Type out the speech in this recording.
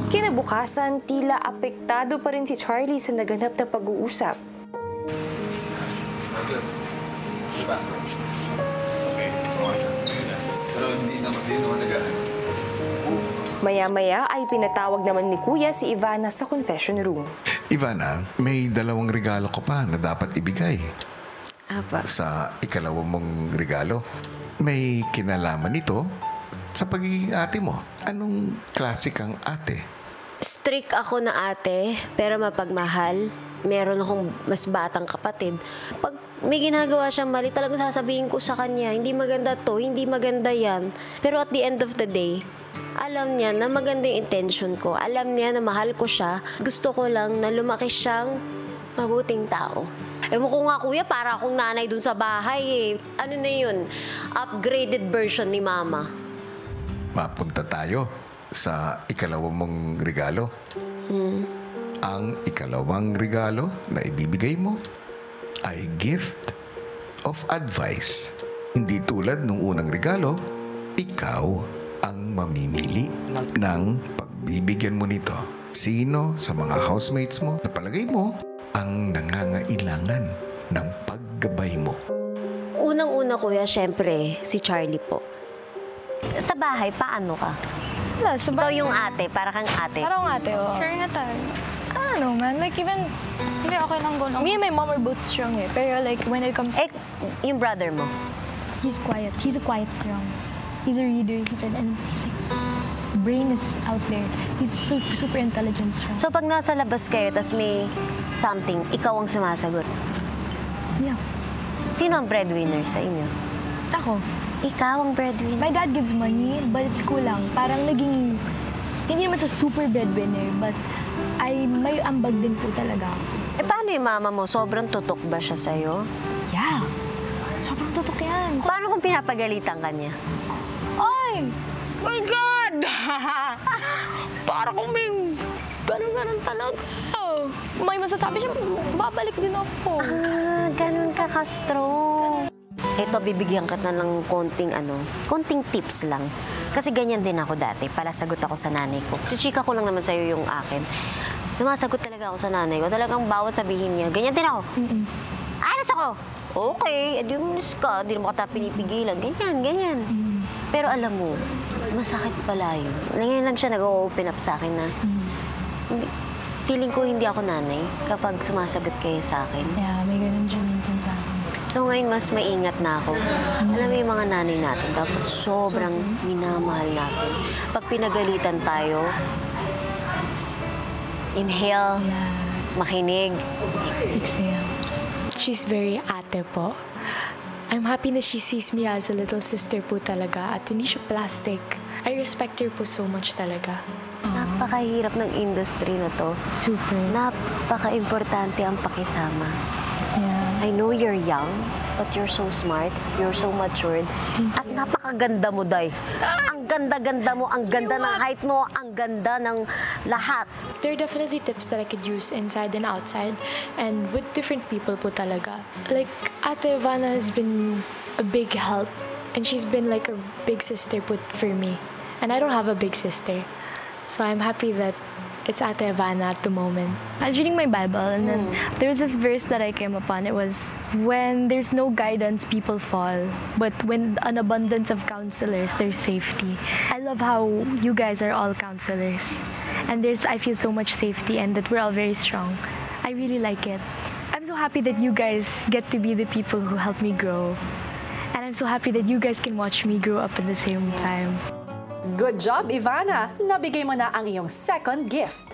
Kinabukasan, tila apektado pa rin si Charlie sa naganap na pag-uusap. Maya-maya ay pinatawag naman ni Kuya si Ivana sa confession room. Ivana, may 2 regalo ko pa na dapat ibigay. Apa? Sa ikalawa mong regalo, may kinalaman ito sa pagiging ate mo. Anong klase kang ate? Strict ako na ate, pero mapagmahal. Meron akong mas batang kapatid. Pag may ginagawa siyang mali, talagang sasabihin ko sa kanya, hindi maganda to, hindi maganda yan. Pero at the end of the day, alam niya na maganda yung intention ko. Alam niya na mahal ko siya. Gusto ko lang na lumaki siyang mabuting tao. Ewan ko nga kuya, para akong nanay dun sa bahay eh. Ano na yun? Upgraded version ni mama. Mapunta tayo sa ikalawa mong regalo. Ang ikalawang regalo na ibibigay mo ay gift of advice. Hindi tulad nung unang regalo, ikaw ang mamimili ng pagbibigyan mo nito. Sino sa mga housemates mo na palagay mo ang nangangailangan ng paggabay mo? Unang-una kuya, syempre, si Charlie po. Sa bahay, paano ka? Wala, sa Ikaw yung ate, para kang ate. Parang ate, oh. Sure nga tayo. I don't know, man. Like, even, hindi okay lang gano'n. Me and my mom are both strong eh. Pero like, when it comes... Eh, yung brother mo? He's quiet. He's a quiet strong. He's a reader, he said. And he's like, brain is out there. He's super, super intelligent, strong. So, pag nasa labas kayo, tas may something, ikaw ang sumasagot? Yeah. Sino ang breadwinner sa inyo? Ako. Ikaw ang breadwinner? My dad gives money, but it's kulang. Parang naging, hindi naman sa super breadwinner, but may ambag din po talaga ako. Eh, paano yung mama mo? Sobrang tutok ba siya sa'yo? Yeah. Sobrang tutok yan. Paano kung pinapagalitan ka niya? Ay! My God! Para kung may ganun-ganun talaga. May masasabi siya, babalik din ako. Ah, ganun ka ka-strong. Ito, bibigyan kita ng konting tips lang. Kasi ganyan din ako dati. Palasagot ako sa nanay ko. Chichika ko lang naman sa'yo yung akin. Sumasagot talaga ako sa nanay ko. Talagang bawat sabihin niya, ganyan din ako. Aras ako! Okay, edi umalis ka. Di naman kita pinipigilan. Ganyan. Pero alam mo, masakit pala yun. Ngayon lang siya nag-open up sa akin na feeling ko hindi ako nanay kapag sumasagot kayo sa akin. Yeah, may ganun siya minsan sa akin. So ngayon, mas maingat na ako. Alam mo yung mga nanay natin, dapat sobrang minamahal natin. Pag pinagalitan tayo, inhale, makinig. Exhale. She's very ate po. I'm happy na she sees me as a little sister po talaga at hindi siya plastic. I respect her po so much talaga. Napakahirap ng industry na to. Super. Napaka-importante ang pakisama. Yeah. I know you're young, but you're so smart, you're so matured, at napakaganda mo, Day. Ang ganda-ganda mo, ang ganda ng height mo, ang ganda ng lahat. There are definitely tips that I could use inside and outside and with different people po talaga. Like, Ate Ivana has been a big help and she's been like a big sister po for me. And I don't have a big sister. So I'm happy that it's Ate Ivana at the moment. I was reading my Bible and then there was this verse that I came upon. It was, when there's no guidance, people fall. But when an abundance of counselors, there's safety. I love how you guys are all counselors. And I feel so much safety and that we're all very strong. I really like it. I'm so happy that you guys get to be the people who help me grow. And I'm so happy that you guys can watch me grow up at the same time. Good job, Ivana! Nabigay mo na ang iyong second gift.